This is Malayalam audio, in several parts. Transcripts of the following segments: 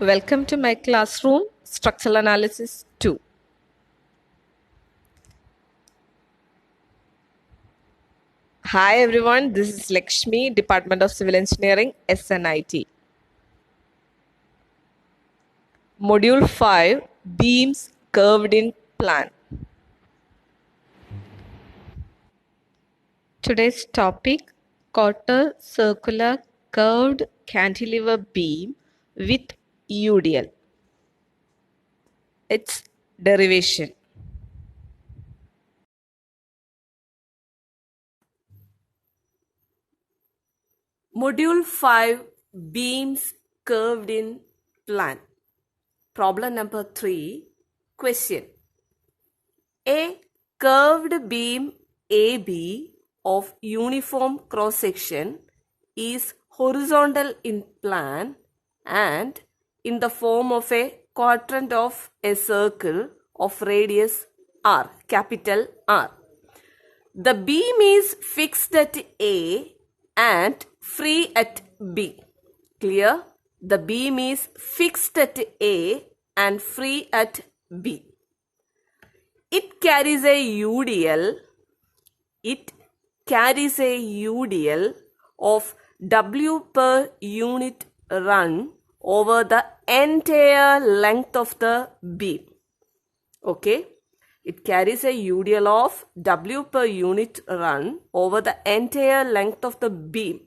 Welcome to my classroom, Structural Analysis 2. Hi everyone, this is Lakshmi, Department of Civil Engineering, SNIT. Module 5, Beams Curved in Plan. Today's topic, Quarter Circular Curved Cantilever Beam with UDL. Its derivation. Module 5, Beams Curved in Plan. Problem number 3. Question. A curved beam AB of uniform cross-section is horizontal in plan and in the form of a quadrant of a circle of radius R, capital R. The beam is fixed at A and free at B. Clear? The beam is fixed at A and free at B. It carries a UDL. It carries a UDL of W per unit run over the entire length of the beam. Okay? It carries a UDL of W per unit run over the entire length of the beam.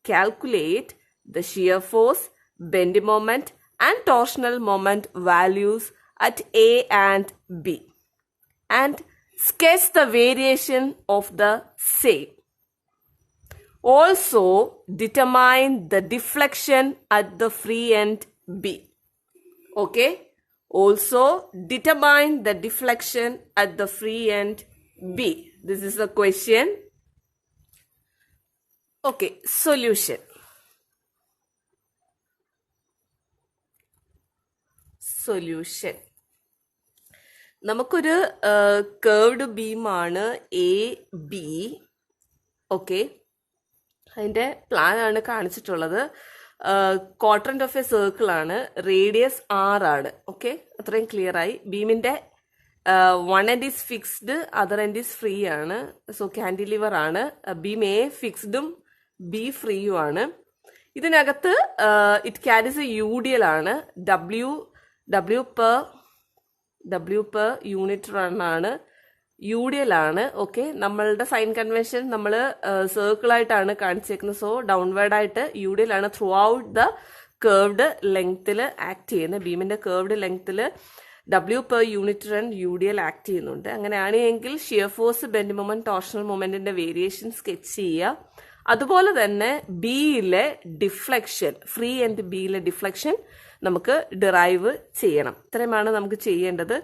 Calculate the shear force, bending moment and torsional moment values at A and B and sketch the variation of the same. Also determine the deflection at the free end B. Okay? Also determine the deflection at the free end B. This is the question. Okay, solution. Solution. നമുക്കൊരു കേർവ്ഡ് ബീമാണ് എ ബി. ഓക്കെ, അതിൻ്റെ പ്ലാനാണ് കാണിച്ചിട്ടുള്ളത്. ക്വാഡ്രന്റ് ഓഫ് എ സർക്കിൾ ആണ്, റേഡിയസ് ആർ ആണ്. ഓക്കെ, അത്രയും ക്ലിയർ ആയി. ബീമിൻ്റെ one end is fixed, other end is free ആണ്. സോ കാൻഡിലിവർ ആണ്. ബീം എ ഫിക്സ്ഡും ബി ഫ്രീയും ആണ്. ഇതിനകത്ത് ഇറ്റ് ക്യാരീസ് എ UDL ആണ്. W per യൂണിറ്റ് റൺ ആണ്, UDL ആണ്. ഓക്കെ, നമ്മളുടെ സൈൻ കൺവെൻഷൻ നമ്മൾ സർക്കിളായിട്ടാണ് കാണിച്ചേക്കുന്നത്. സോ ഡൗൺവേർഡ് ആയിട്ട് UDL ആണ് ത്രൂ ഔട്ട് ദ കേർവ്ഡ് ലെങ്ത്തിൽ ആക്ട് ചെയ്യുന്നത്. ബീമിന്റെ കേർവ്ഡ് ലെങ്ത്തിൽ W per unit run UDL act ചെയ്യുന്നുണ്ട്. അങ്ങനെയാണെങ്കിൽ shear force, bend moment, torsional മൊമെന്റിന്റെ വേരിയേഷൻ സ്കെച്ച് ചെയ്യുക. അതുപോലെ തന്നെ ബിയിലെ ഡിഫ്ലക്ഷൻ, ഫ്രീ ആൻഡ് ബിയിലെ ഡിഫ്ലക്ഷൻ നമുക്ക് ഡിറൈവ് ചെയ്യണം. ഇത്രയുമാണ് നമുക്ക് ചെയ്യേണ്ടത്.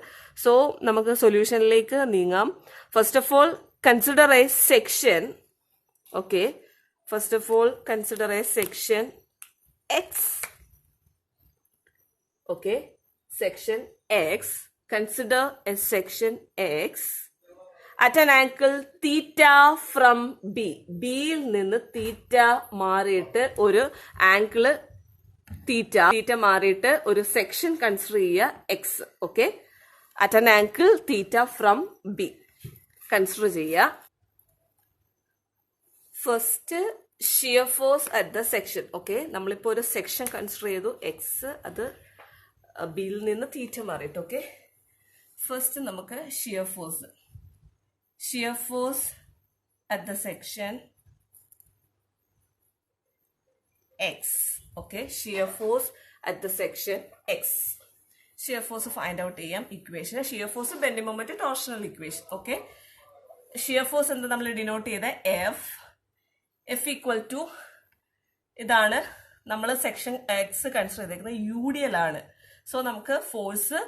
സോ നമുക്ക് സൊല്യൂഷനിലേക്ക് നീങ്ങാം. First of all consider a section. Okay, first of all consider a section x. Okay, section x. Consider a section x at an angle theta from B. ബിയിൽ നിന്ന് തീറ്റ മാറിയിട്ട് ഒരു ആംഗിള് തീറ്റ മാറിയിട്ട് ഒരു സെക്ഷൻ കൺസിഡർ ചെയ്യുക x. Okay, at an angle theta from B consider ചെയ്യുക. First shear force at the section. Okay, നമ്മളിപ്പോൾ ഒരു സെക്ഷൻ കൺസിഡർ ചെയ്തു എക്സ്, അത് ബിയിൽ നിന്ന് തീറ്റ മാറിയിട്ട്. ഓക്കെ, ഫസ്റ്റ് നമുക്ക് shear force at the section X. Okay, shear force at the section X. Shear force find out AM equation. Shear force bending moment torsional equation. Okay, shear force എന്ന് നമ്മൾ ഡിനോട്ട് ചെയ്ത F equal to ഇതാണ് നമ്മൾ സെക്ഷൻ എക്സ് കൺസിഡർ ചെയ്തേക്കുന്നത് UDL ആണ്. സോ നമുക്ക് ഫോഴ്സ്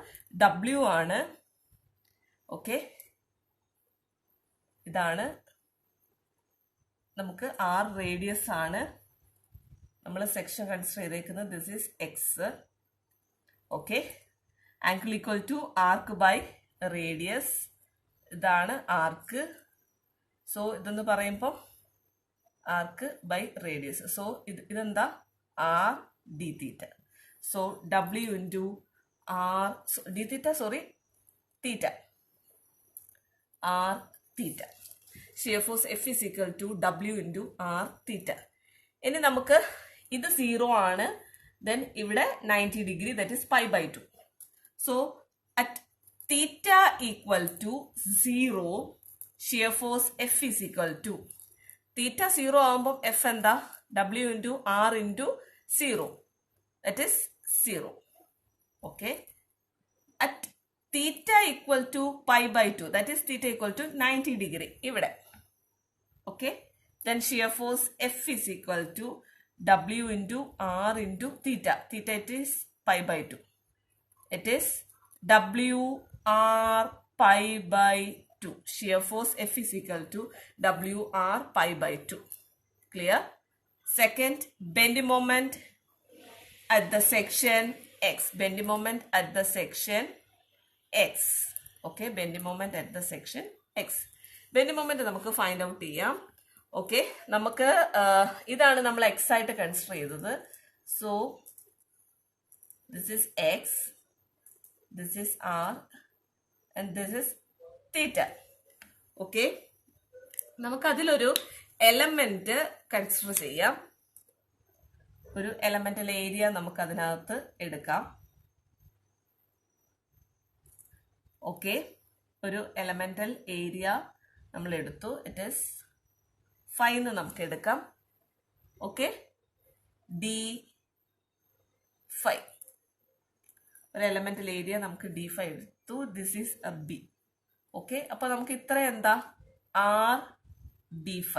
W ആണ്. ഓക്കെ, ഇതാണ് നമുക്ക് R റേഡിയസ് ആണ്. നമ്മൾ സെക്ഷൻ കൺസിഡർ ചെയ്തേക്കുന്നത് this is x. Okay, angle equal to arc by radius. ഇതാണ് ആർക്ക്. സോ ഇതെന്ന് പറയുമ്പോൾ ആർക്ക് ബൈ റേഡിയസ്. സോ ഇതെന്താ R d theta. So W into R d theta, sorry, theta, R theta. Shear force F is equal to W into R theta. ഇനി നമുക്ക് ഇത് 0 ആണ്, then ഇവിടെ 90 degree, that is pi by 2. So at theta equal to 0, shear force F is equal to theta 0 ആകുമ്പോൾ F എന്താ? W into R into 0, that is 0. Okay. At theta equal to pi by 2, that is theta equal to 90 degree ഇവിടെ. Okay. Then shear force F is equal to W into R into theta. Theta it is pi by 2. It is W R pi by 2. Shear force F is equal to W R pi by 2. Clear? Second, bending moment at the section X. Bending moment at the section X. Okay, bending moment at the section X. Bending moment നമുക്ക് find out ചെയ്യാം. ഓക്കെ, നമുക്ക് ഇതാണ് നമ്മൾ എക്സ് ആയിട്ട് കൺസിഡർ ചെയ്തത്. So this is x, this is R and this is theta. Okay, നമുക്കതിലൊരു എലമെന്റ് കൺസിഡർ ചെയ്യാം. ഒരു എലമെന്റൽ ഏരിയ നമുക്ക് അതിനകത്ത് എടുക്കാം. ഓക്കെ, ഒരു എലമെന്റൽ ഏരിയ നമ്മൾ എടുത്തു. ഇറ്റ് ഈസ് ഫൈവ് എന്ന് നമുക്ക് എടുക്കാം. ഓക്കെ, D5 ഒരു എലമെന്റൽ ഏരിയ നമുക്ക് D5 എടുത്തു. This is A B. Okay, അപ്പൊ നമുക്ക് ഇത്ര എന്താ? RD5.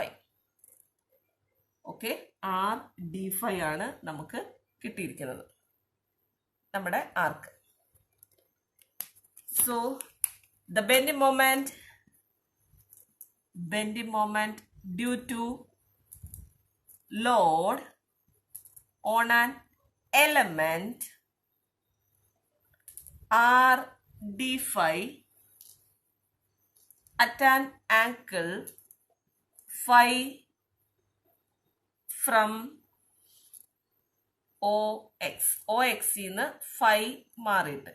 ഓക്കെ, RD5 ആണ് നമുക്ക് കിട്ടിയിരിക്കുന്നത് നമ്മുടെ arc. So the bending moment due to load on an element RD5 at an angle phi from OX. OX ന്ന് phi മാറിയിട്ട്.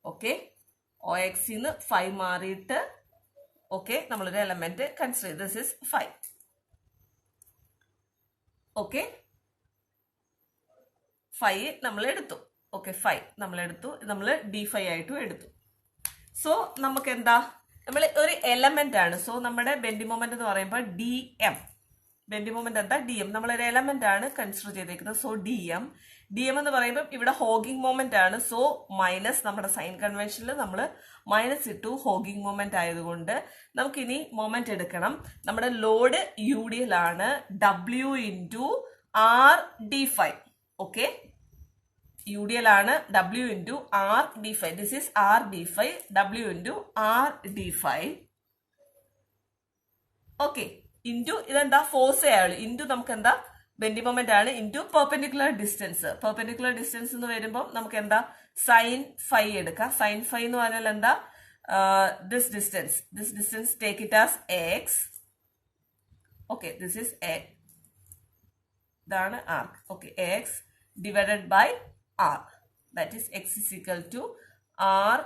ഓക്കെ, OX ന്ന് phi മാറിയിട്ട്. ഓക്കെ, നമ്മളൊരു എലമെന്റ് കൺസിഡർ ചെയ്ത് ദിസ് ഇസ് 5. ഓക്കെ, 5 നമ്മൾ എടുത്തു. ഓക്കെ, 5 നമ്മൾ എടുത്തു. നമ്മൾ D5 ആയിട്ടും എടുത്തു. സോ നമുക്ക് എന്താ? നമ്മൾ ഒരു എലമെന്റ് ആണ്. സോ നമ്മുടെ ബെൻഡിങ് മൊമെന്റ് എന്ന് പറയുമ്പോൾ DM. ബെൻഡിങ് മൊമെന്റ് എന്താ? DM. നമ്മളൊരു എലമെന്റ് ആണ് കൺസിഡർ ചെയ്തേക്കുന്നത്. സോ DM എന്ന് പറയുമ്പോൾ ഇവിടെ ഹോഗിങ് മൊമെന്റ് ആണ്. സോ മൈനസ്, നമ്മുടെ സൈൻ കൺവെൻഷനിൽ നമ്മൾ മൈനസ് ഇട്ടു. ഹോഗിങ് മൊമെന്റ് ആയതുകൊണ്ട് നമുക്കിനി മൊമെന്റ് എടുക്കണം. നമ്മുടെ ലോഡ് UDL ആണ്. W into RD5. Okay, UDL ആണ്. W into RD5. This is RD5. W into RD5. Okay, into ഇതെന്താ? ഫോഴ്സ് ആയുള്ളൂ. ഇൻറ്റു നമുക്ക് എന്താ? ബെൻഡിങ് മൊമെന്റ് ആണ്. Into perpendicular distance. Perpendicular distance എന്ന് വരുമ്പോൾ നമുക്ക് എന്താ? സൈൻ 5 എടുക്കാം. സൈൻ 5 എന്ന് പറഞ്ഞാൽ എന്താ? This distance take it as X. Okay, this is A. ഇതാണ് arc. Okay, X divided by R. That is X is equal to R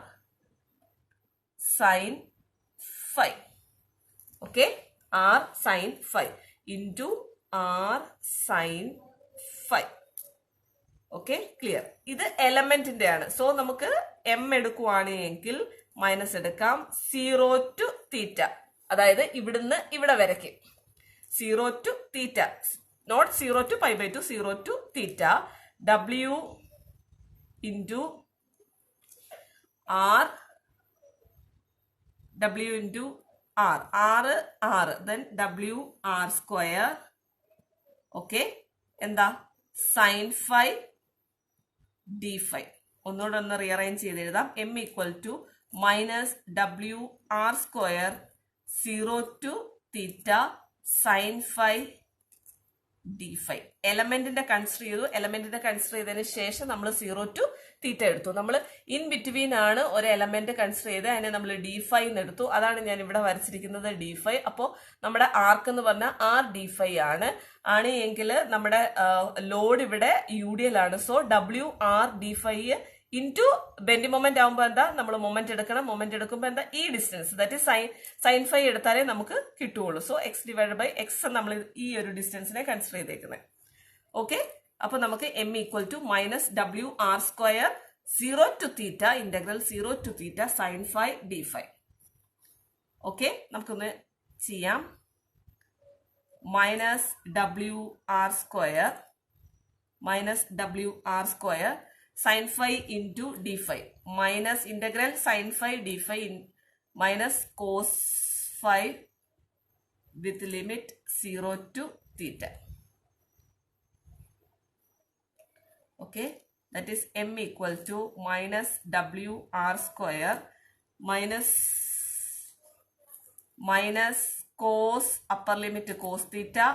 sin 5. Okay, R sin 5 into R sin 5. Okay, clear. ഇത് എലമെന്റിന്റെ ആണ്. സോ നമുക്ക് M എടുക്കുവാണെങ്കിൽ മൈനസ് എടുക്കാം. 0 to തീറ്റ, അതായത് ഇവിടുന്ന് ഇവിടെ വരയ്ക്കും. 0 to theta, not 0 to pi by 2, 0 to theta. W into R, W into R, R, then W R square. Okay, എന്താ? Sine 5 D5. ഒന്നുകൂടെ ഒന്ന് റീഅറേഞ്ച് ചെയ്ത് എഴുതാം. M equal to minus W R square 0 to theta sine 5 d5. എലമെന്റിന്റെ കൺസിഡർ ചെയ്തു. എലമെന്റിന്റെ കൺസിഡർ ചെയ്തതിന് ശേഷം നമ്മൾ 0 to തീറ്റ എടുത്തു. നമ്മൾ ഇൻ ബിറ്റ്വീൻ ആണ് ഒരു എലമെന്റ് കൺസിഡർ ചെയ്ത് അതിനെ നമ്മൾ d5 എന്ന് എടുത്തു. അതാണ് ഞാൻ ഇവിടെ വരച്ചിരിക്കുന്നത് d5. അപ്പോൾ നമ്മുടെ ആർക്ക് എന്ന് പറഞ്ഞാൽ r d5 ആണ് എങ്കിൽ നമ്മുടെ ലോഡ് ഇവിടെ UDL ആണ്. So WR d5 into bending moment ആകുമ്പോൾ എന്താ നമ്മൾ മൊമെന്റ് എടുക്കണം. മൊമെന്റ് എടുക്കുമ്പോൾ എന്താ ഈ distance that is sine phi എടുത്താലേ നമുക്ക് കിട്ടുകയുള്ളൂ. So x divide by x നമ്മൾ ഈ ഒരു ഡിസ്റ്റൻസിനെ കൺസിഡർ ചെയ്തേക്കുന്നത്. ഓക്കെ, അപ്പൊ നമുക്ക് m equal to minus WR² 0 to theta integral 0 to theta sine phi d5. Okay, നമുക്കൊന്ന് ചെയ്യാം. Minus WR² sin phi into d5 minus integral sin phi d5 minus cos phi with limit 0 to theta. Okay, that is m equal to minus WR² minus cos upper limit cos theta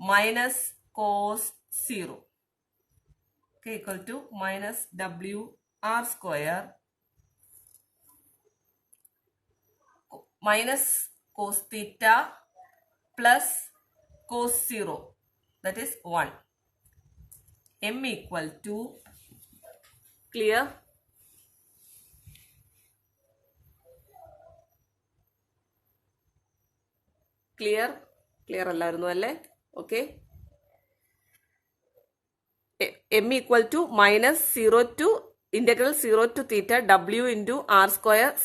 minus cos 0. Okay, equal to minus WR² minus cos theta plus cos 0, that is 1. M equal to, clear? Clear അല്ലായിരുന്നു അല്ലേ? Okay. m equal to minus 0 to integral 0 to theta w into r²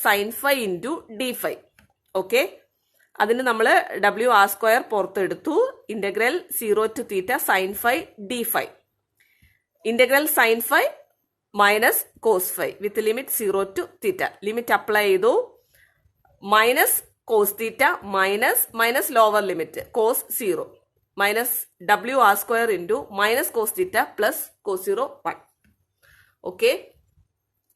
sin phi into d5. Okay, അതിന് നമ്മൾ WR² പുറത്തെടുത്തു. Integral 0 to theta sin phi d5. Integral sin phi minus cos phi with limit 0 to theta. Limit apply ചെയ്തു. Minus cos theta minus lower limit cos 0 minus WR² into minus cos theta plus cos 0 1. Okay,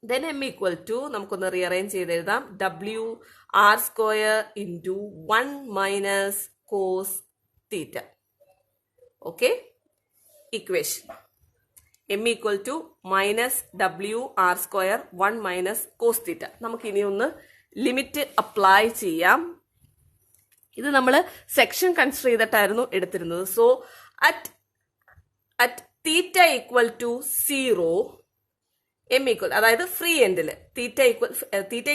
then m equal to നമുക്കൊന്ന് റീഅറേഞ്ച് ചെയ്ത് എഴുതാം. WR² into 1 minus cos theta. Okay, equation m equal to minus WR² 1 minus cos theta. നമുക്ക് ഇനി ഒന്ന് ലിമിറ്റ് അപ്ലൈ ചെയ്യാം. ഇത് നമ്മൾ സെക്ഷൻ കൺസിഡർ ചെയ്തിട്ടായിരുന്നു എടുത്തിരുന്നത്. So at theta equal to 0 m equal, അതായത് ഫ്രീ എൻഡിൽ തീറ്റ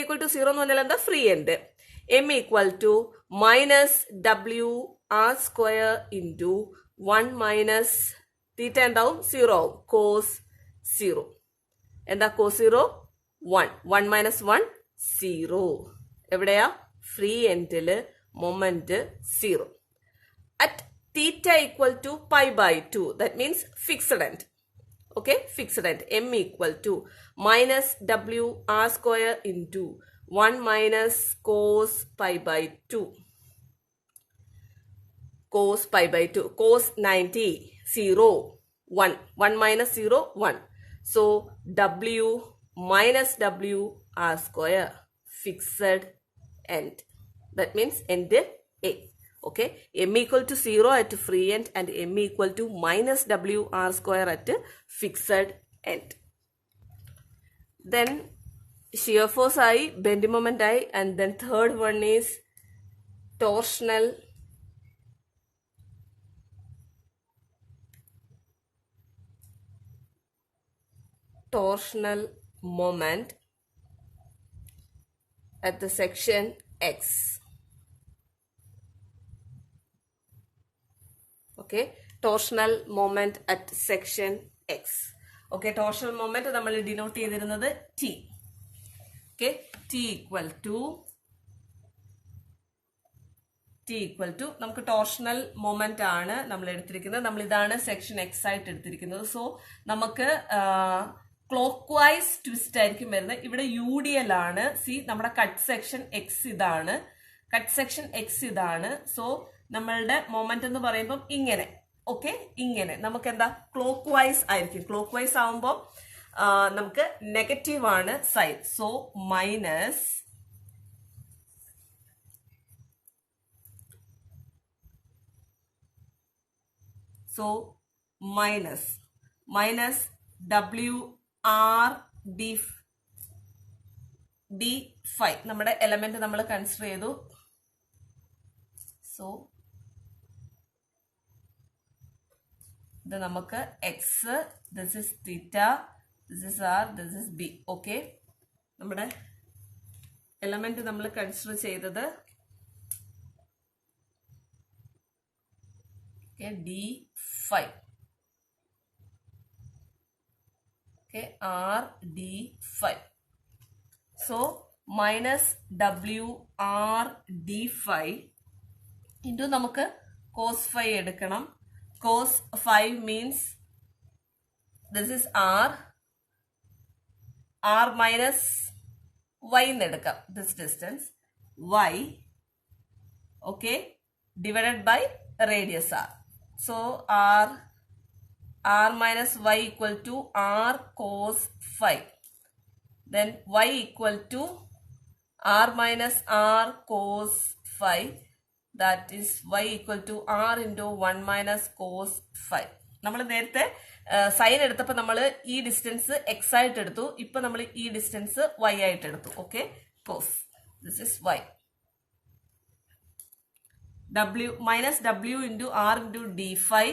ഈക്വൽ ടു 0 എന്ന് പറഞ്ഞാൽ എന്താ? Free end. m equal to minus WR² into 1 minus theta എന്താവും? 0 ആവും. കോസ് 0 എന്താ? കോസ് 0 1. 1 മൈനസ് 1 0. എവിടെയാ? ഫ്രീ എൻഡില് moment 0. At theta equal to pi by 2, that means fixed end. Okay, fixed end. m equal to minus WR² into 1 minus cos pi by 2. Cos pi by 2. Cos 90 0 1. 1 minus 0 1. So W minus WR² fixed end. That means end A. Okay, m equal to 0 at free end and m equal to minus WR² at fixed end. Then shear force I, bending moment I, and then third one is torsional moment at the section X. Okay, torsional moment at section X. Okay, torsional moment നമ്മൾ ഡിനോട്ട് ചെയ്തിരുന്നത് T. Okay, T equal to നമുക്ക് ടോർഷണൽ മൊമെന്റ് ആണ് നമ്മൾ എടുത്തിരിക്കുന്നത്. നമ്മൾ ഇതാണ് സെക്ഷൻ X ആയിട്ട് എടുത്തിരിക്കുന്നത്. സോ നമുക്ക് ക്ലോക്ക് വൈസ് ട്വിസ്റ്റ് ആയിരിക്കും വരുന്നത്. ഇവിടെ UDL ആണ്. സി, നമ്മുടെ കട്ട് സെക്ഷൻ X ഇതാണ്. സോ നമ്മളുടെ മൊമെന്റ് എന്ന് പറയുമ്പോൾ ഇങ്ങനെ. ഓക്കെ, ഇങ്ങനെ നമുക്ക് എന്താ? ക്ലോക്ക് വൈസ് ആയിരിക്കും. ക്ലോക്ക് വൈസ് ആവുമ്പോൾ നമുക്ക് നെഗറ്റീവ് ആണ് sign. So minus So minus WR d phi നമ്മുടെ എലമെന്റ് നമ്മൾ കൺസിഡർ ചെയ്തു. സോ ഇത് നമുക്ക് x, this is theta, this is R, this is B. Okay, നമ്മുടെ എലമെന്റ് നമ്മൾ കൺസിഡർ ചെയ്തത് d phi. Okay, r d phi. So minus WR d phi into നമുക്ക് cos phi എടുക്കണം. Cos phi means this is r minus y എന്ന് എടുക്കാം. This distance y, okay, divided by radius r. So r minus y equal to r cos phi. Then y equal to r minus r cos phi. That is y equal to r into 1 minus cos phi. നമ്മൾ നേരത്തെ സൈൻ എടുത്തപ്പോൾ നമ്മൾ ഈ ഡിസ്റ്റൻസ് എക്സ് ആയിട്ട് എടുത്തു. ഇപ്പൊ നമ്മൾ ഈ ഡിസ്റ്റൻസ് വൈ ആയിട്ട് എടുത്തു. Okay, cause, this is y. W minus W into R into d phi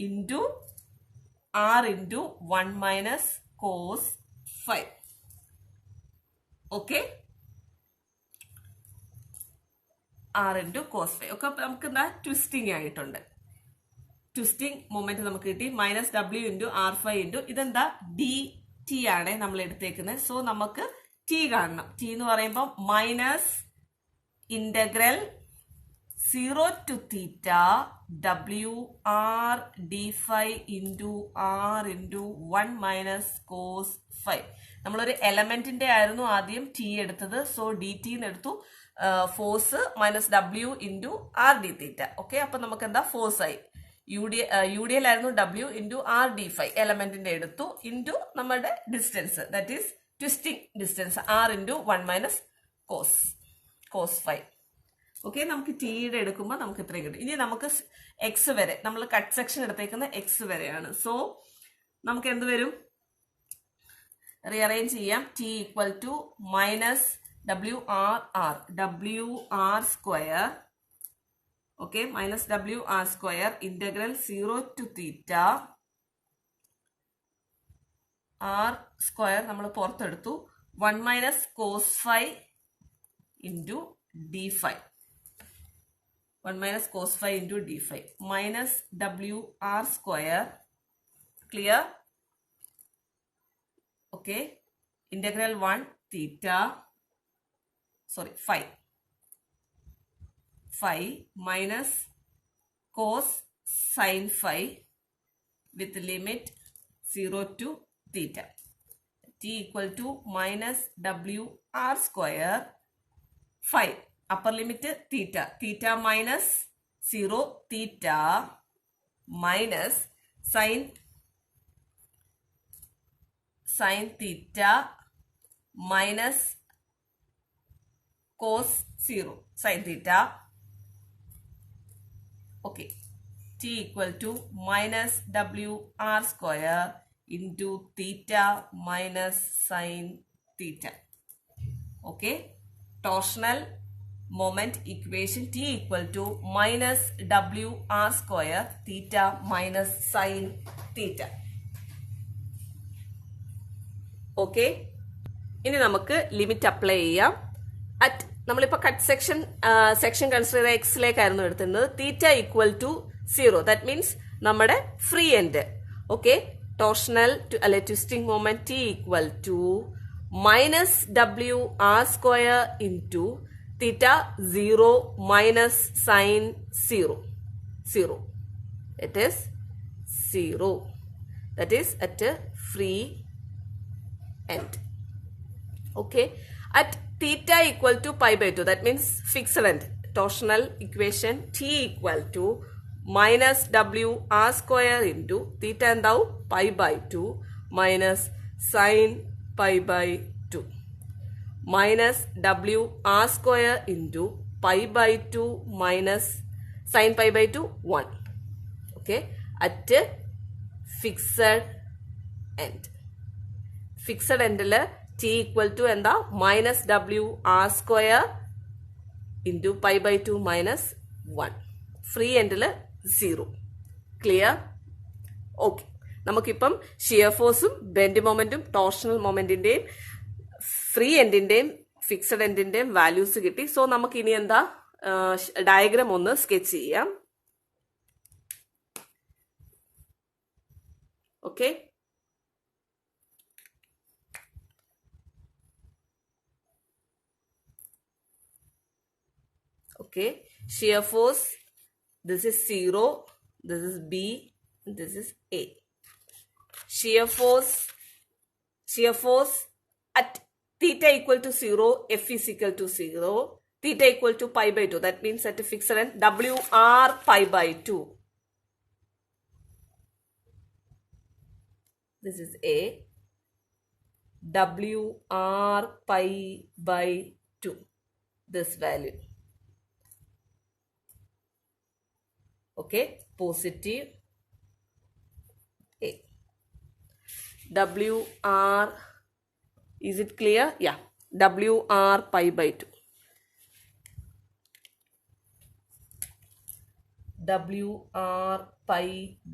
into R into 1 minus cos phi. Okay, R into cos phi. Okay, നമുക്ക് എന്താ ട്വിസ്റ്റിംഗ് ആയിട്ടുണ്ട്. ട്വിസ്റ്റിംഗ് മൊമെന്റ് നമുക്ക് കിട്ടി. Minus W into R phi into ഇതെന്താ ഡി ടി ആണ് നമ്മൾ എടുത്തേക്കുന്നത്. സോ നമുക്ക് ടി കാണണം. ടി എന്ന് പറയുമ്പോൾ minus integral 0 to theta WR d phi into R into 1 minus cos phi. നമ്മളൊരു എലമെന്റിന്റെ ആയിരുന്നു ആദ്യം ടി എടുത്തത്. സോ ഡി ടി എന്ന് എടുത്തു. Force minus W into R D theta. Okay, അപ്പൊ നമുക്ക് എന്താ ഫോഴ്സ് ആയി. യു ഡി എൽ ആയിരുന്നു W into R D phi എലമെന്റിന്റെ എടുത്തു ഇൻറ്റു നമ്മുടെ distance, that is twisting distance r into 1 minus cos phi. Okay, നമുക്ക് ടിയുടെ എടുക്കുമ്പോൾ നമുക്ക് ഇത്രയും കിട്ടും. ഇനി നമുക്ക് എക്സ് വരെ, നമ്മൾ കട്ട് സെക്ഷൻ എടുത്തേക്കുന്ന എക്സ് വരെയാണ്. സോ നമുക്ക് എന്ത് വരും, റീഅറേഞ്ച് ചെയ്യാം. T equal to minus WR square. Okay, minus WR square integral 0 to theta r square നമ്മൾ പുറത്തെടുത്തു. 1 minus cos phi into D phi. 1 minus cos phi into d phi minus WR square. Clear? Okay. Integral 1 theta. Sorry, phi minus cos sin phi with limit 0 to theta. T equal to minus WR square phi. Upper limit theta minus 0 theta minus sin theta minus cos 0 sin theta. Okay, T equal to minus WR square into theta minus sin theta. Okay, torsional moment equation T equal to minus WR square theta minus sin theta. Okay, ഇനി നമുക്ക് ലിമിറ്റ് അപ്ലൈ ചെയ്യാം. അറ്റ് നമ്മളിപ്പോൾ കട്ട് സെക്ഷൻ കൺസിഡർ ചെയ്ത എക്സിലേക്കായിരുന്നു എടുത്തിരുന്നത്. Theta equal to 0, that means നമ്മുടെ ഫ്രീ എൻഡ്. ഓക്കെ, ടോർഷണൽ അല്ലെ twisting moment T equal to minus WR square into theta 0 minus sin 0. It is 0. That is at a free end. Okay. At theta equal to pi by 2. That means fixed end. Torsional equation T equal to minus WR square into theta and thou pi by 2 minus sin pi by 2. Minus WR square into pi by 2 minus sin pi by 2 1. Okay, at fixed end. Fixed end t equal to minus w r square into pi by 2 minus 1. Free end 0. Clear? Okay. നമുക്കിപ്പം ഷിയർ ഫോഴ്സും ബെൻഡ് മൊമെന്റും ടോർഷണൽ മൊമെന്റിന്റെയും ഫ്രീ എൻഡിന്റെയും ഫിക്സഡ് എൻഡിന്റെയും വാല്യൂസ് കിട്ടി. സോ നമുക്ക് ഇനി ഡയഗ്രാം ഒന്ന് സ്കെച്ച് ചെയ്യാം. Okay, okay, shear force, this is 0, this is B, this is A. Shear force at theta equal to 0, F is equal to 0, theta equal to pi by 2, that means at a fixed end WR pi by 2. This is A, WR pi by 2, this value. Okay, positive A. WR, is it clear? Yeah, WR pi by 2. WR pi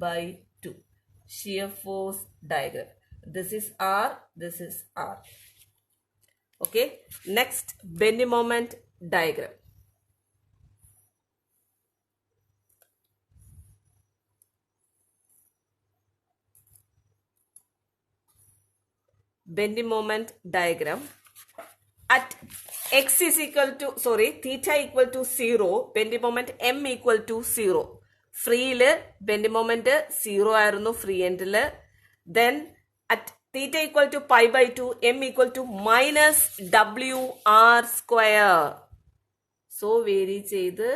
by 2. Shear force diagram. This is R, this is R. Okay, next bending moment diagram. Bending moment diagram. At x is equal to, theta equal to 0, bending moment m equal to 0. Free bending moment 0 ആയിരുന്നു free end. Then at theta equal to pi by 2, m equal to minus WR square. So vary ചെയ്ത്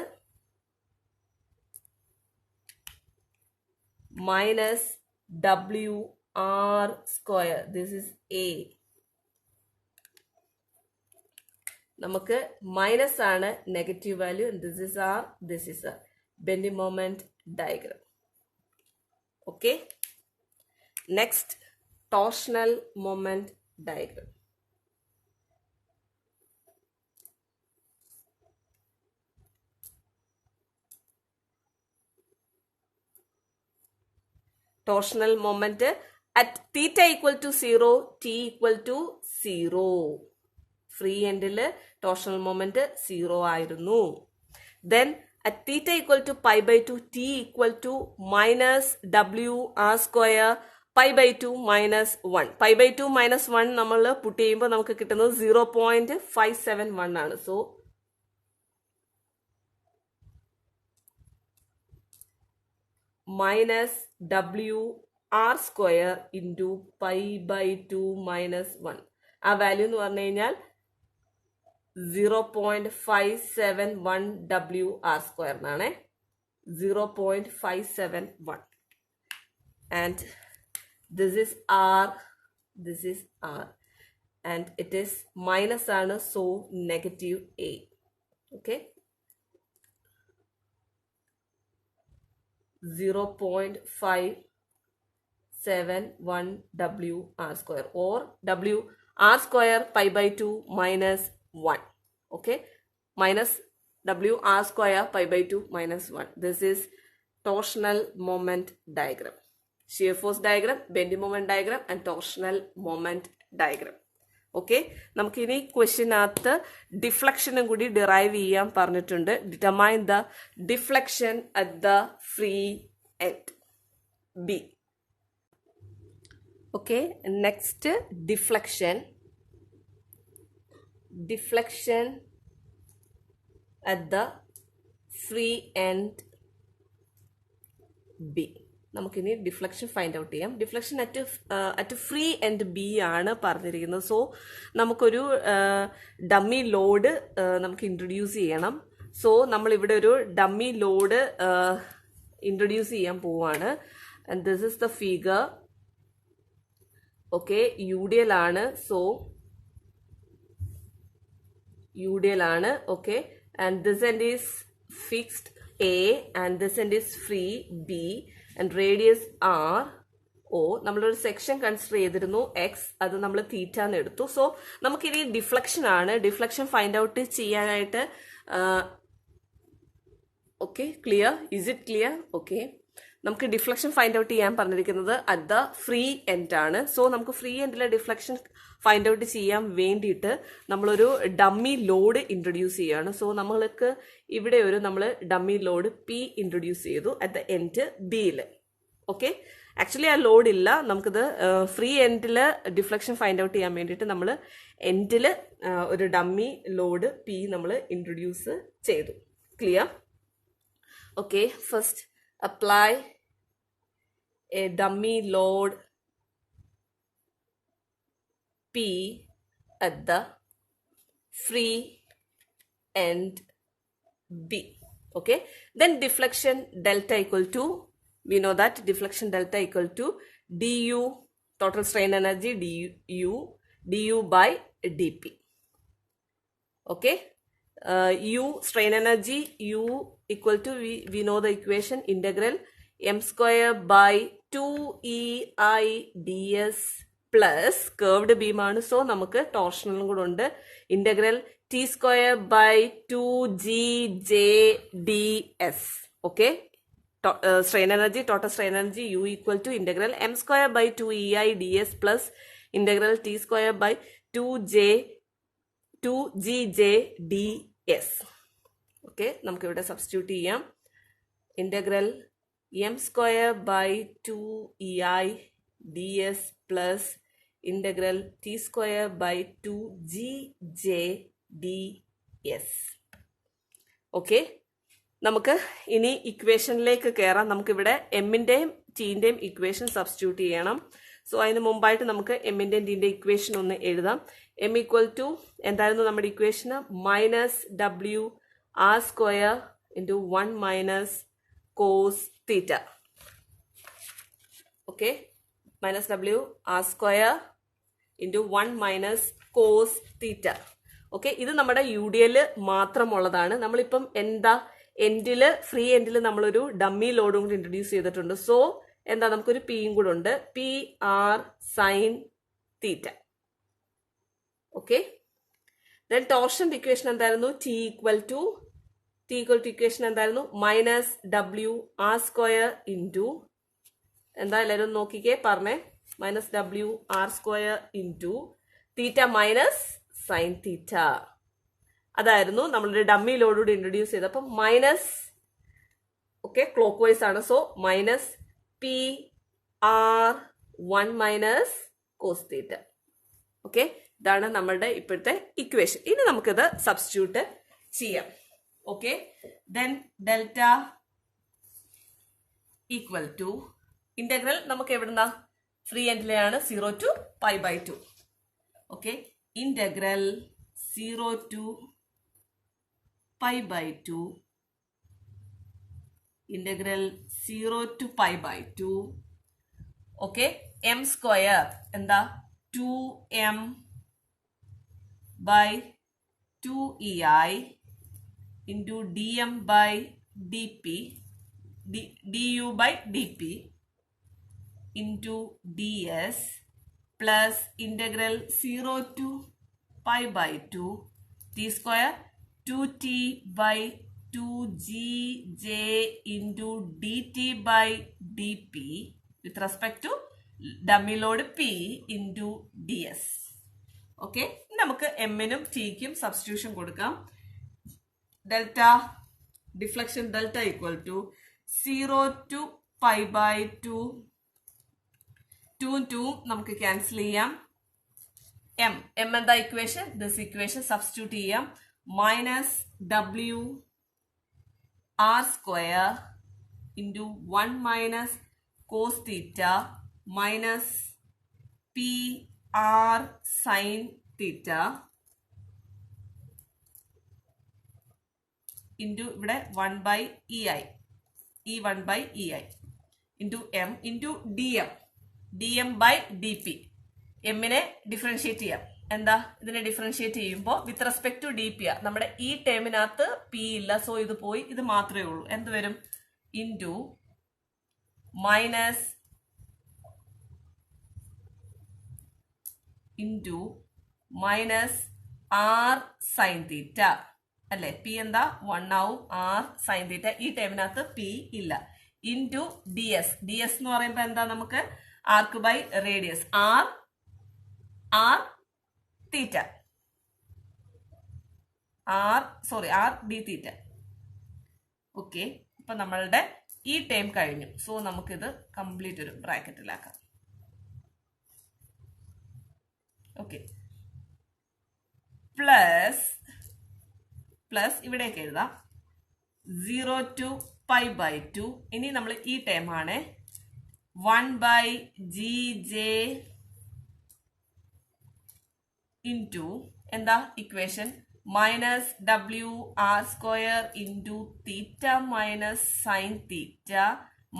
minus WR square. This is A. നമുക്ക് മൈനസ് ആണ് negative value. This is R, this is R. Bending moment diagram. Okay, next torsional moment diagram. Torsional moment at theta equal to 0, t equal to 0. Free end torsional moment 0 ആയിരുന്നു. Then at theta equal to pi by 2, t equal to minus WR square pi by 2 minus 1. Pi by 2 minus 1 നമ്മൾ പുട്ട് ചെയ്യുമ്പോൾ നമുക്ക് കിട്ടുന്നത് 0.571 ആണ്. So minus WR square into pi by 2 minus 1. ആ വാല്യൂ എന്ന് പറഞ്ഞു കഴിഞ്ഞാൽ 0.571 WR square എന്നാണ്. 0.571. And this is R, this is R. And it is minus ആണ്, so negative A. Okay. 0.571 WR square or WR square pi by 2 minus 1. Okay, minus WR square pi by 2 minus 1. This is torsional moment diagram. Shear force diagram, bending moment diagram and torsional moment diagram. Okay, നമുക്കിനി ക്വസ്റ്റ്യനകത്ത് ഡിഫ്ലക്ഷനും കൂടി ഡിറൈവ് ചെയ്യാൻ പറഞ്ഞിട്ടുണ്ട്. Determine the deflection at the free end B. Okay, next deflection at the free end B. നമുക്കിനി ഡിഫ്ലക്ഷൻ ഫൈൻഡ് ഔട്ട് ചെയ്യാം. Deflection at free end B ആണ് പറഞ്ഞിരിക്കുന്നത്. സോ നമുക്കൊരു ഡമ്മി ലോഡ് നമുക്ക് ഇൻട്രൊഡ്യൂസ് ചെയ്യണം. സോ നമ്മളിവിടെ ഒരു ഡമ്മി ലോഡ് ഇൻട്രൊഡ്യൂസ് ചെയ്യാൻ പോവാണ്. And this is the figure. Okay, UDL ആണ്. സോ യൂഡിയൽ ആണ്. Okay, and this end is fixed A and this end is free B and radius R O. നമ്മളൊരു സെക്ഷൻ കൺസിഡർ ചെയ്തിരുന്നു എക്സ്, അത് നമ്മൾ തീറ്റ എന്ന് എടുത്തു. സോ നമുക്കിനി ഡിഫ്ലക്ഷൻ ആണ്. ഡിഫ്ലക്ഷൻ ഫൈൻഡ് ഔട്ട് ചെയ്യാനായിട്ട് okay, clear? Is it clear? Okay, നമുക്ക് ഡിഫ്ലക്ഷൻ ഫൈൻഡ് ഔട്ട് ചെയ്യാൻ പറഞ്ഞിരിക്കുന്നത് അറ്റ് ദ ഫ്രീ എൻഡ് ആണ്. സോ നമുക്ക് ഫ്രീ എൻഡിലെ ഡിഫ്ലക്ഷൻ ഫൈൻഡ് ഔട്ട് ചെയ്യാൻ വേണ്ടിയിട്ട് നമ്മളൊരു ഡമ്മി ലോഡ് ഇൻട്രൊഡ്യൂസ് ചെയ്യുകയാണ്. സോ നമ്മൾക്ക് ഇവിടെ ഒരു നമ്മൾ ഡമ്മി ലോഡ് പി ഇൻട്രൊഡ്യൂസ് ചെയ്തു അറ്റ് ദ എൻഡ് ബിയിൽ. ഓക്കെ, ആക്ച്വലി ആ ലോഡ് ഇല്ല. നമുക്കിത് ഫ്രീ എൻഡിൽ ഡിഫ്ലക്ഷൻ ഫൈൻഡ് ഔട്ട് ചെയ്യാൻ വേണ്ടിയിട്ട് നമ്മൾ എൻഡിൽ ഒരു ഡമ്മി ലോഡ് പി നമ്മൾ ഇൻട്രൊഡ്യൂസ് ചെയ്തു. Clear? Okay, first apply a dummy load P at the free end B. Okay, then deflection delta equal to, we know that deflection delta equal to du total strain energy du by dp. Okay, u strain energy, u equal to, we know the equation, integral m square by 2ei ds plus curved beam ആണ്. സോ നമുക്ക് ടോർഷണലും കൂടെ ഉണ്ട്. Integral t square by 2gjds. Okay, strain energy, total strain energy u equal to integral m square by 2ei ds plus integral t square by 2gjds. Okay, നമുക്കിവിടെ സബ്സ്റ്റിറ്റ്യൂട്ട് ചെയ്യാം. Integral M square by 2ei ds plus integral T square by 2gjds. Okay, നമുക്ക് ഇനി ഇക്വേഷനിലേക്ക് കയറാം. നമുക്കിവിടെ എമ്മിൻ്റെയും ടീൻ്റെയും ഇക്വേഷൻ സബ്സ്റ്റിറ്റ്യൂട്ട് ചെയ്യണം. സോ അതിന് മുമ്പായിട്ട് നമുക്ക് എമ്മിൻ്റെയും ടീൻ്റെ ഇക്വേഷൻ ഒന്ന് എഴുതാം. എം ഈക്വൽ ടു എന്തായിരുന്നു നമ്മുടെ equation? Minus W r square into 1 minus cos theta. Okay, minus w r square into 1 minus cos theta. Okay, ഇത് നമ്മുടെ UDL മാത്രമുള്ളതാണ്. നമ്മളിപ്പം എന്താ എൻഡില്, ഫ്രീ എൻഡിൽ നമ്മളൊരു ഡമ്മി ലോഡും കൂടി ഇൻട്രൊഡ്യൂസ് ചെയ്തിട്ടുണ്ട്. സോ എന്താ, നമുക്കൊരു പിയും കൂടെ ഉണ്ട്, P R sine theta. Okay, then ടോർഷന്റെ ഇക്വേഷൻ എന്തായിരുന്നു? ടി ഈക്വൽ ടു ഇക്വേഷൻ എന്തായിരുന്നു? Minus W R square into, എന്താ എല്ലാവരും നോക്കിക്കേ പറഞ്ഞേ, minus W R square into theta minus sine theta. അതായിരുന്നു നമ്മളൊരു ഡമ്മി ലോഡോട് ഇൻട്രൊഡ്യൂസ് ചെയ്ത്. അപ്പം മൈനസ്, ഓക്കെ, ക്ലോക്ക് വൈസ് ആണ്. So minus P R 1 minus cos theta. Okay, ഇതാണ് നമ്മളുടെ ഇപ്പോഴത്തെ ഇക്വേഷൻ. ഇനി നമുക്കിത് സബ്സ്റ്റിറ്റ്യൂട്ട് ചെയ്യാം. Okay, then delta equal to integral നമുക്ക് എവിടുന്ന? ഫ്രീ എൻഡിലെയാണ്, 0 to π/2. Okay, integral 0 to π/2, integral 0 to π/2. Okay, M square എന്താ? 2m by 2ei into dm by dp, du by dp into ds plus integral 0 to π/2 t square 2t by 2gj into dt by dp with respect to dummy load P into D S. Okay, നമുക്ക് എമ്മിനും ടിക്കും സബ്സ്റ്റിറ്റ്യൂഷൻ കൊടുക്കാം. Delta deflection delta equal to 0 to π/2, 2 നമുക്ക് ക്യാൻസൽ ചെയ്യാം. എം എന്താ ഇക്വേഷൻ? ദിസ് ഇക്വേഷൻ സബ്സ്റ്റിറ്റ്യൂട്ട് ചെയ്യാം. Minus W R square into 1 minus cos theta minus P R sine theta into ഇവിടെ 1/ei, ഈ 1/ei into M into D M by D P. എമ്മിനെ ഡിഫറൻഷിയേറ്റ് ചെയ്യാം. എന്താ ഇതിനെ ഡിഫറൻഷിയേറ്റ് ചെയ്യുമ്പോൾ വിത്ത് respect to D P R നമ്മുടെ ഈ ടേമിനകത്ത് പി ഇല്ല, സോ ഇത് പോയി, ഇത് മാത്രമേ ഉള്ളൂ. എന്ത് വരും? Into minus R sine theta അല്ലെ. പി എന്താ? 1 ആവും. ആർ സൈൻ തീറ്റ, ഈ ടേമിനകത്ത് പി ഇല്ല. Into D S. D S എന്ന് പറയുമ്പോൾ എന്താ? നമുക്ക് arc by radius R theta, R D theta. Okay, അപ്പൊ നമ്മളുടെ ഈ ടൈം കഴിഞ്ഞു. സോ നമുക്കിത് കംപ്ലീറ്റ് ഒരു ബ്രാക്കറ്റിലാക്കാം. ഓക്കെ, പ്ലസ് ഇവിടേക്ക് എഴുതാം 0 to π/2. ഇനി നമ്മൾ ഈ ടൈം ആണ് 1/gj ഇൻറ്റു എന്താ equation? Minus WR² into theta minus sine theta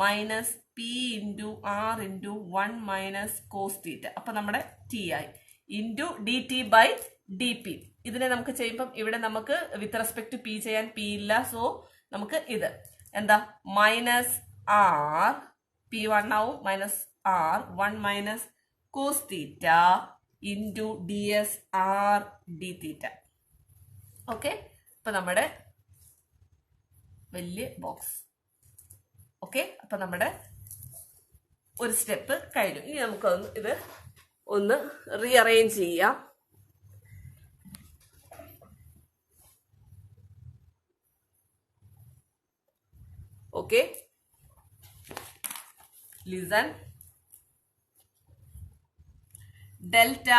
minus P into R into 1 minus cos theta. അപ്പൊ നമ്മുടെ ടി ആയി into D T by D P. ഇതിനെ നമുക്ക് ചെയ്യുമ്പം ഇവിടെ നമുക്ക് വിത്ത് റെസ്പെക്ട് ടു പി ചെയ്യാൻ പി ഇല്ല, സോ നമുക്ക് ഇത് എന്താ? മൈനസ് ആർ പി 1 ആവും, minus R 1 minus cos theta into D S R D theta. Okay, അപ്പൊ നമ്മുടെ വലിയ ബോക്സ്. ഓക്കെ, അപ്പൊ നമ്മുടെ ഒരു സ്റ്റെപ്പ് കഴിഞ്ഞു. ഇനി നമുക്ക് ഇത് ഒന്ന് റീഅറേഞ്ച് ചെയ്യാം. Okay, listen. Delta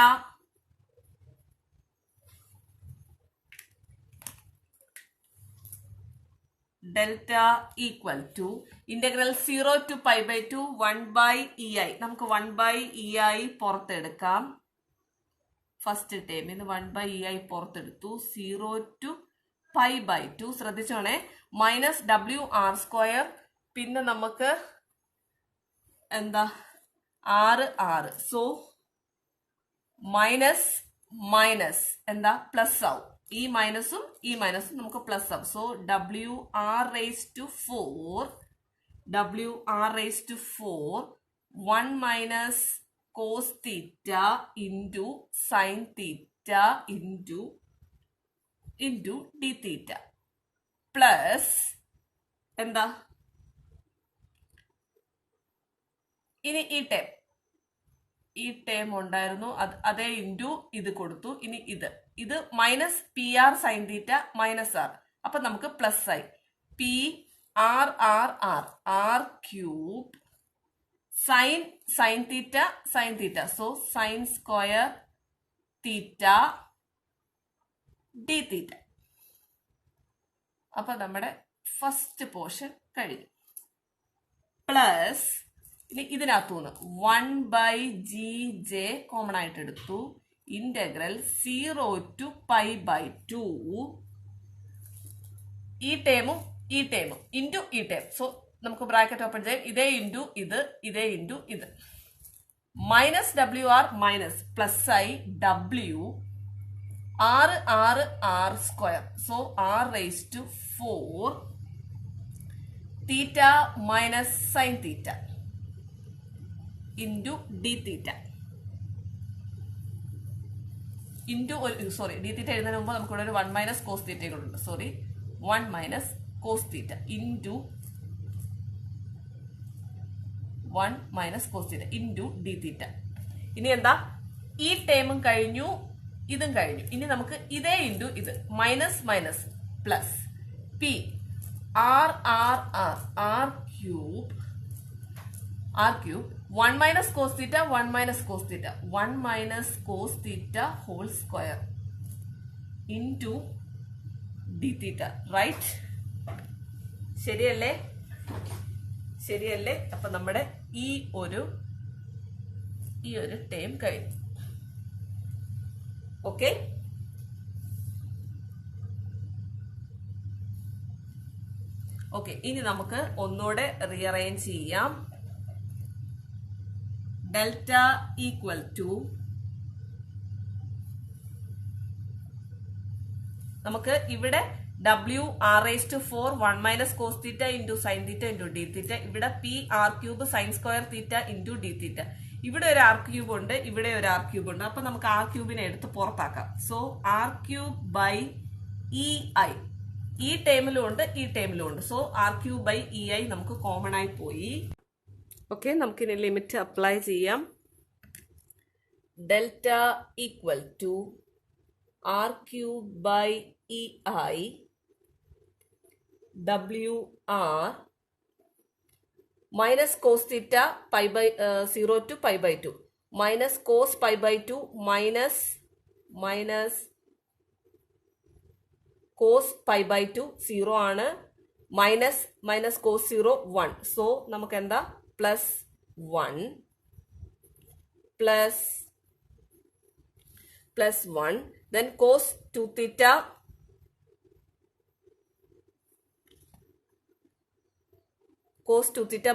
equal to integral 0 to π/2 1/ei. നമുക്ക് 1/ei പുറത്തെടുക്കാം. ഫസ്റ്റ് ടേം ഇത് 1/ei പുറത്തെടുത്തു. 0 to π/2. ശ്രദ്ധിച്ചോണേ, മൈനസ് WR², പിന്നെ നമുക്ക് എന്താ? 6 സോ മൈനസ് എന്താ? പ്ലസ് ആവും. ഈ മൈനസും നമുക്ക് പ്ലസ് ആവും. So WR⁴ 1 minus cos theta into sine theta into D theta plus എന്താ? ഇനി ഈ ടേം ഉണ്ടായിരുന്നു, അതേ ഇൻറ്റു ഇത് കൊടുത്തു. ഇനി ഇത് minus P R sine theta minus R. അപ്പൊ നമുക്ക് പ്ലസ് ആയി. P R cube sine theta so sine square theta D theta. അപ്പൊ നമ്മുടെ ഫസ്റ്റ് പോർഷൻ കഴിഞ്ഞു. പ്ലസ് ഇനി ഇതിനകത്തുനിന്ന് 1/gj കോമൺ ആയിട്ട് എടുത്തു. ഇന്റഗ്രൽ 0 to π/2 ഈ ടേമും ഇൻറ്റു ഈ ടേം. സോ നമുക്ക് ബ്രാക്കറ്റ് ഓപ്പൺ ചെയ്യാം. ഇതേ ഇൻറ്റു ഇത് മൈനസ് WR മൈനസ് പ്ലസ് ആയി W R². So R⁴ theta minus sine theta into D theta into D theta എഴുതുന്നതിന് മുമ്പ് നമുക്കിവിടെ ഒരു 1 മൈനസ് കോസ് തീറ്റ കൂടെ ഉണ്ട്. 1 minus cos theta into 1 minus cos theta into D theta. ഇനി എന്താ? ഈ ടേമും കഴിഞ്ഞു, ഇതും കഴിഞ്ഞു. ഇനി നമുക്ക് ഇതേ ഇൻറ്റു ഇത് minus plus P R cube 1 minus cos theta 1 minus cos theta whole square into D theta. Right? ശരിയല്ലേ? അപ്പൊ നമ്മുടെ ഈ ഒരു ടേം കഴിഞ്ഞു. ഓക്കെ, ഇനി നമുക്ക് ഒന്നുകൂടെ റീഅറേഞ്ച് ചെയ്യാം. ഡെൽറ്റ ഈക്വൽ ടു നമുക്ക് ഇവിടെ WR⁴ 1 minus cos theta into sine theta into D theta, ഇവിടെ PR³ sine square theta into D theta. ഇവിടെ ഒരു R³ ഉണ്ട്, ഇവിടെ ഒരു R³ ഉണ്ട്. അപ്പൊ നമുക്ക് R³ എടുത്ത് പുറത്താക്കാം. സോ R³/EI ഈ ടേമിലും ഉണ്ട്, ഈ ടേമിലും ഉണ്ട്. സോ R³/EI നമുക്ക് കോമൺ ആയി പോയി. ഓക്കെ, നമുക്കിനി ലിമിറ്റ് അപ്ലൈ ചെയ്യാം. Delta equal to R³/EI WR minus cos theta pi by 0 to pi by 2 minus cos pi by 2 minus cos pi by 2 0 ആണ്, minus cos 0 1. സോ നമുക്ക് എന്താ plus 1 plus 1, then cos 2 theta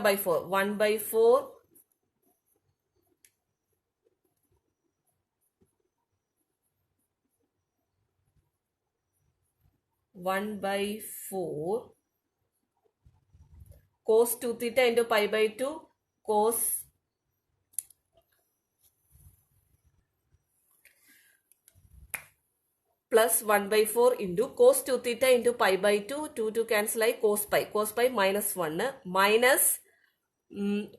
by 4, 1/4 cos 2 theta into pi by 2 cos plus 1/4 into cos 2 theta into pi by 2, 2 cancel ആയി cos pi minus 1 minus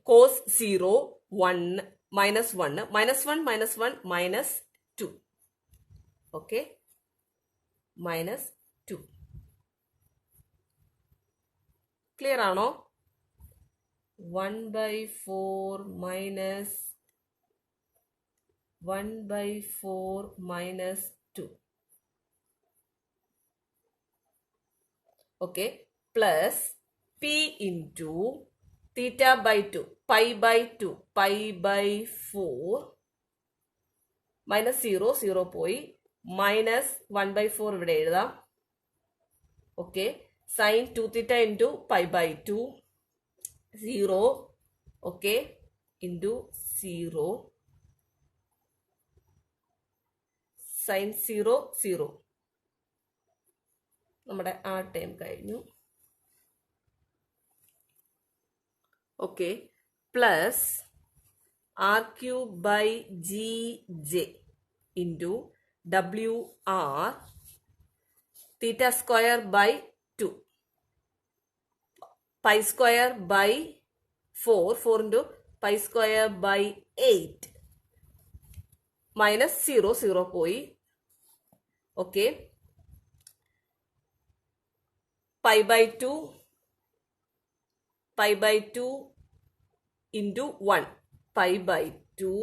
cos 0 1 minus 1 minus 1 minus 1 minus 2. Okay, minus 2. Clear ആണോ? 1/4 minus 2. Okay, plus P into theta by 2, pi by 2, pi by 4 minus 0 പോയി, minus 1/4 ഇവിടെ എഴുതാം. Okay, sin 2 theta into pi by 2 0, okay, into 0 sin 0 നമ്മുടെ ആ ടൈം കഴിഞ്ഞു. Okay, plus R³/GJ into WR theta square by 2 pi square by 4 into pi square by 8 minus 0 പോയി. Okay, pi by 2 into 1, pi by 2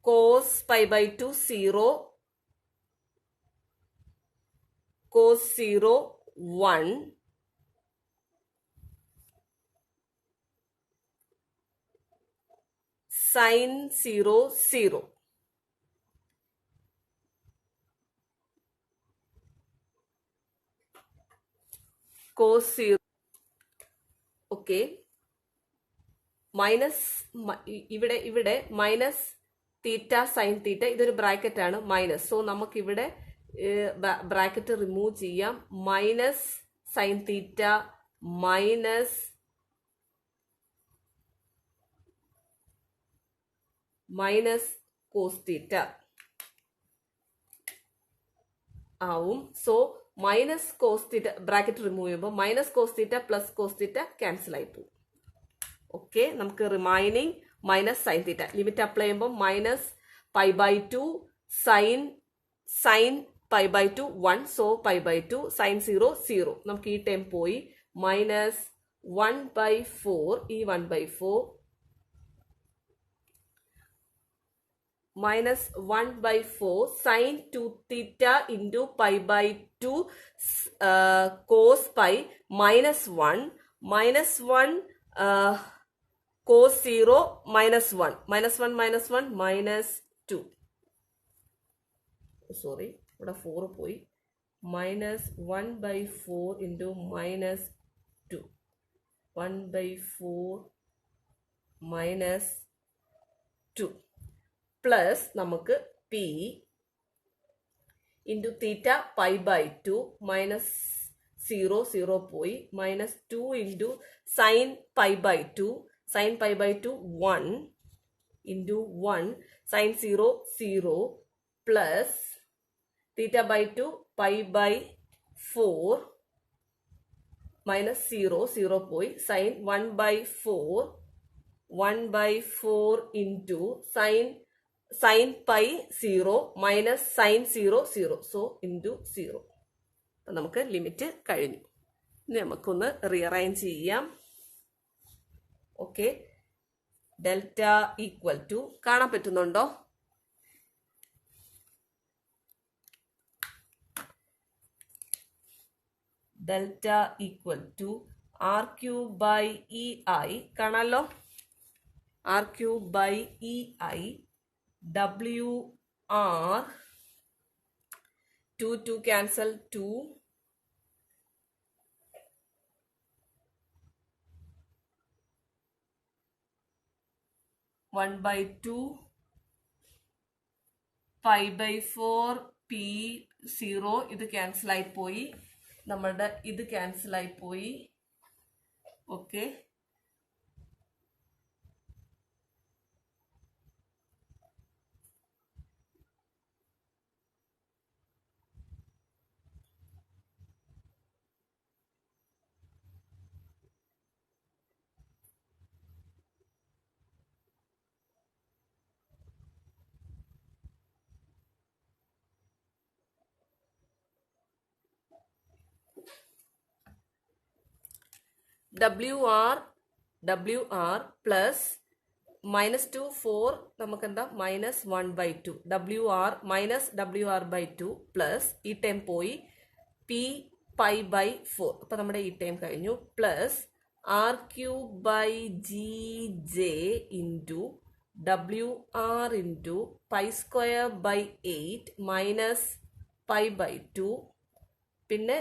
cos pi by 2 0, cos 0 1 sin 0 cos 0. Okay, minus ഇവിടെ മൈനസ് തീറ്റ സൈൻ തീറ്റ, ഇതൊരു ബ്രാക്കറ്റ് ആണ് മൈനസ്. സോ നമുക്കിവിടെ ബ്രാക്കറ്റ് റിമൂവ് ചെയ്യാം. Minus sine theta minus cos theta ആവും. So minus cos theta bracket remove ചെയ്യുമ്പോൾ minus cos theta plus cos theta cancel ആയി പോകും. ഓക്കെ, നമുക്ക് remaining minus sine theta limit apply ചെയ്യുമ്പോൾ minus pi by 2 sine pi by 2 1, so pi by 2 sine 0 നമുക്ക് ഈ ടൈം പോയി. മൈനസ് 1/4 ഈ 1/4 minus 1/4 sin 2 theta into pi by 2 cos pi minus 1 cos 0 minus 1 minus 2. Sorry, ഇവിടെ 4 പോയി. minus 1/4 into minus 2, 1/4 minus 2 plus നമുക്ക് P into theta pi by 2 minus 0 പോയി minus 2 into sine pi by 2 sine pi by 2 1 into 1 sine 0 plus theta by 2 pi by 4 minus 0 പോയി sine 1/4 into sine pi 0 minus sine 0 so into 0. അപ്പം നമുക്ക് ലിമിറ്റ് കഴിഞ്ഞു. ഇനി നമുക്കൊന്ന് റീഅറേഞ്ച് ചെയ്യാം. ഓക്കെ, ഡെൽറ്റ ഈക്വൽ ടു കാണാൻ പറ്റുന്നുണ്ടോ? Delta equal to R cube by E I കാണാമല്ലോ. R cube by E I W R 2 cancel 2 1/2 π/4 P 0 ഇത് ക്യാൻസൽ ആയി പോയി, നമ്മളുടെ ഇത് ക്യാൻസൽ ആയി പോയി. ഓക്കെ, ഡബ്ല്യു ആർ പ്ലസ് -2 4 നമുക്ക് എന്താ -1/2 WR മൈനസ് WR/2 പ്ലസ് ഈ ടൈം പോയി പി പൈ ബൈ 4. അപ്പം നമ്മുടെ ഈ ടൈം കഴിഞ്ഞു. Plus R cube by G J into WR into π² 8 minus π/2 പിന്നെ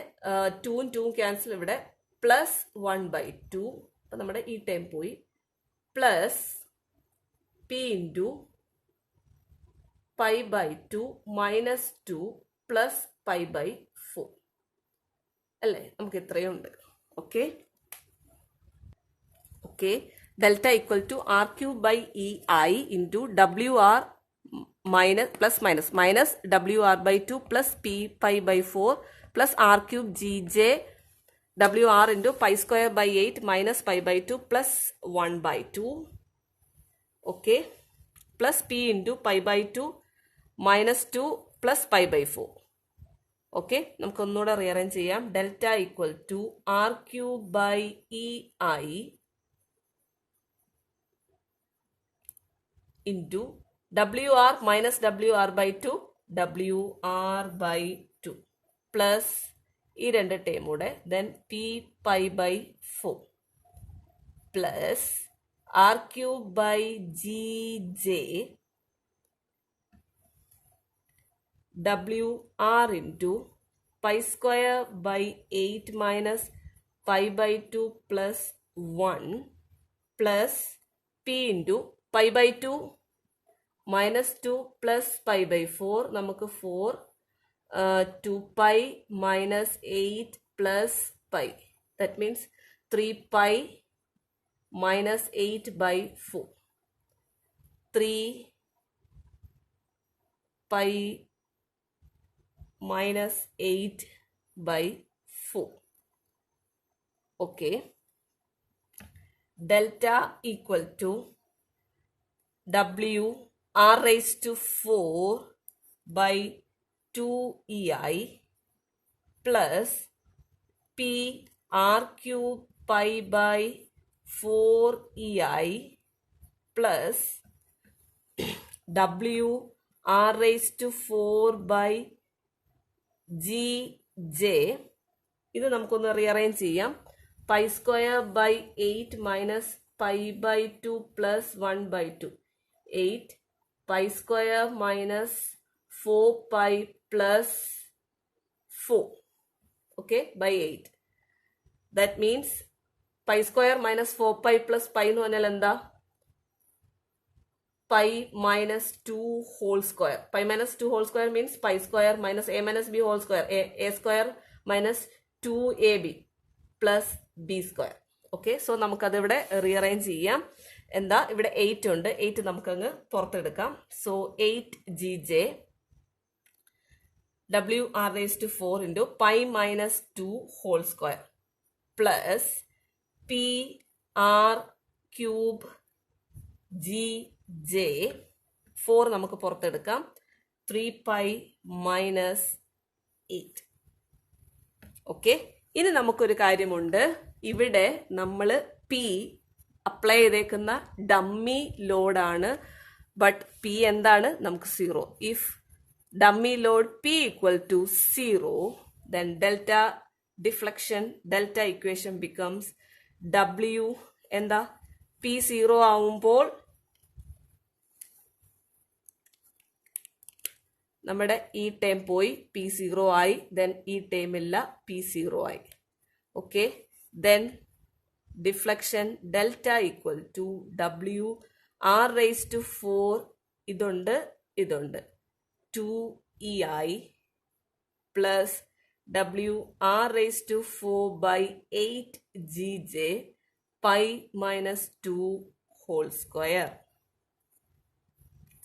2 ക്യാൻസൽ ഇവിടെ പ്ലസ് 1/2. അപ്പം നമ്മുടെ ഈ ടൈം പോയി. Plus P into π/2 minus 2 plus π/4 അല്ലേ? നമുക്ക് ഇത്രയും ഉണ്ട്. Okay okay, delta equal to R cube by E I into WR minus WR/2 plus π/4 plus R cube G J WR into π² 8 minus π/2 plus 1/2. Okay. Plus P into π/2 minus 2 plus π/4. Okay. നമുക്ക് ഒന്നുകൂടെ റീഅറേഞ്ച് ചെയ്യാം. Delta equal to R cube by E I into WR minus WR/2 WR/2 plus ഈ രണ്ട് ടേം കൂടെ then P π/4 plus R cube by G J WR into π² 8 minus π/2 plus 1 plus P into π/2 minus 2 plus π/4 നമുക്ക് 4 2π minus 8 plus pi. That means 3π minus 8/4. 3π minus 8/4. Okay. Delta equal to WR raised to 4 by 2EI plus P R cube π/4EI plus W R raised to 4 by GJ. ഇത് നമുക്കൊന്ന് റീഅറേഞ്ച് ചെയ്യാം. π² 8 minus π/2 plus 1/2 8 π² minus 4π plus 4, okay, by 8. That means π² minus 4π plus pi എന്ന് പറഞ്ഞാൽ എന്താ? pi minus 2 whole square. Pi minus 2 whole square means pi square minus a minus b whole square. A square minus 2ab plus b square. Okay, so നമുക്കതിവിടെ റീഅറേഞ്ച് ചെയ്യാം. എന്താ, ഇവിടെ 8 ഉണ്ട്. 8 നമുക്കങ്ങ് പുറത്തെടുക്കാം. So 8gj WR raised to 4 into pi minus 2 whole square plus PR cube GJ 4 നമുക്ക് പുറത്തെടുക്കാം. 3 pi minus 8. ഓക്കെ, ഇനി നമുക്കൊരു കാര്യമുണ്ട്. ഇവിടെ നമ്മൾ P അപ്ലൈ ചെയ്തേക്കുന്ന ഡമ്മി ലോഡാണ്. ബട്ട് P എന്താണ്? നമുക്ക് 0. If dummy load P equal to 0, then delta deflection, delta equation becomes W എന്താ, P 0 ആവുമ്പോൾ നമ്മുടെ ഈ ടേം പോയി, P 0 ആയി. ദെൻ ഈ ടേം ഇല്ല, P 0 ആയി. Okay, then deflection delta equal to W R raised to 4 ഇതുണ്ട്, 2EI plus WR raised to 4 by 8GJ pi minus 2 whole square.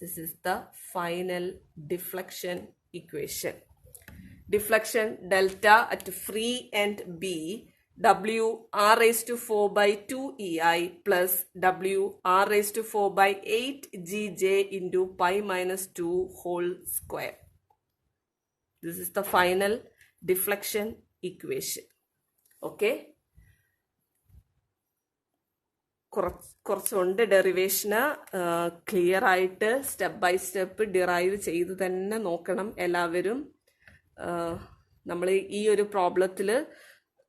This is the final deflection equation. Deflection delta at free end B, WR raised to 4 by 2EI plus WR raised to 4 by 8GJ into pi minus 2 whole square. This is the final deflection equation. Okay. കുറച്ചുണ്ട് ഡെറിവേഷന്. ക്ലിയർ ആയിട്ട് സ്റ്റെപ്പ് ബൈ സ്റ്റെപ്പ് ഡിറൈവ് ചെയ്ത് തന്നെ നോക്കണം എല്ലാവരും. നമ്മൾ ഈ ഒരു പ്രോബ്ലത്തിൽ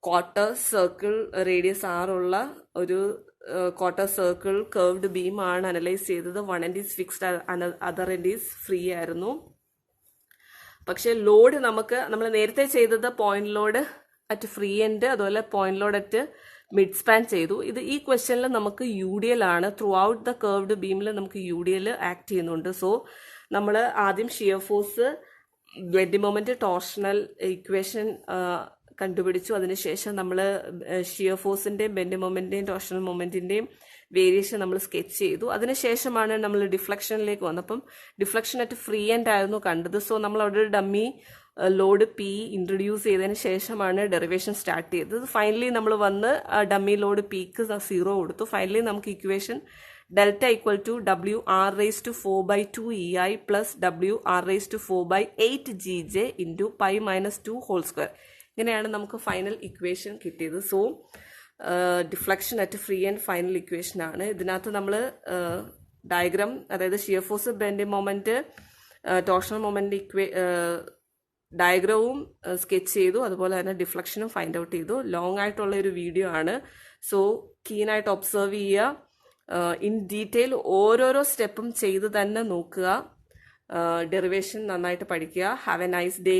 ക്വാർട്ടർ സർക്കിൾ റേഡിയസ് ആറുള്ള ഒരു ക്വാർട്ടർ സർക്കിൾ കർവ്ഡ് ബീം ആണ് അനലൈസ് ചെയ്തത്. 1 end is fixed, other end is free ആയിരുന്നു. പക്ഷെ ലോഡ് നമ്മൾ നേരത്തെ ചെയ്തത് point load at free end, അതുപോലെ point load at mid span ചെയ്തു. ഈ ക്വസ്റ്റ്യനിൽ നമുക്ക് UDL ആണ്. ത്രൂ ഔട്ട് ദ കർവ്ഡ് ബീമിൽ നമുക്ക് UDL ആക്ട് ചെയ്യുന്നുണ്ട്. സോ നമ്മൾ ആദ്യം shear force, bending moment, torsional equation കണ്ടുപിടിച്ചു. അതിനുശേഷം നമ്മൾ ഷിയർ ഫോഴ്സിന്റെയും ബെൻഡിങ് മൊമെന്റിന്റെയും ടോർഷണൽ മൊമെന്റിന്റെയും വേരിയേഷൻ നമ്മൾ സ്കെച്ച് ചെയ്തു. അതിനുശേഷമാണ് നമ്മൾ ഡിഫ്ലക്ഷനിലേക്ക് വന്നപ്പം ഡിഫ്ലക്ഷൻ അറ്റ് ഫ്രീ എൻഡ് ആയിരുന്നു കണ്ടത്. സോ നമ്മൾ അവിടെ ഒരു ഡമ്മി ലോഡ് P ഇൻട്രൊഡ്യൂസ് ചെയ്തതിന് ശേഷമാണ് ഡെറിവേഷൻ സ്റ്റാർട്ട് ചെയ്തത്. ഫൈനലി നമ്മൾ വന്ന് ഡമ്മി ലോഡ് Pക്ക് 0 കൊടുത്തു. ഫൈനലി നമുക്ക് equation delta equal to WR raised to 4 by 2EI plus WR raised to 4 by 8GJ into pi minus 2 whole square. ഇങ്ങനെയാണ് നമുക്ക് ഫൈനൽ ഇക്വേഷൻ കിട്ടിയത്. So deflection at free and final equation ആണ്. ഇതിനകത്ത് നമ്മൾ ഡയഗ്രാം, അതായത് shear force, bending moment, torsional moment ഡയഗ്രവും സ്കെച്ച് ചെയ്തു. അതുപോലെ തന്നെ ഡിഫ്ലക്ഷനും ഫൈൻഡ് ഔട്ട് ചെയ്തു. ലോങ് ആയിട്ടുള്ള ഒരു വീഡിയോ ആണ്. സോ കീനായിട്ട് ഒബ്സർവ് ചെയ്യുക. ഇൻ ഡീറ്റെയിൽ ഓരോരോ സ്റ്റെപ്പും ചെയ്ത് തന്നെ നോക്കുക. ഡെറിവേഷൻ നന്നായിട്ട് പഠിക്കുക. Have a nice day.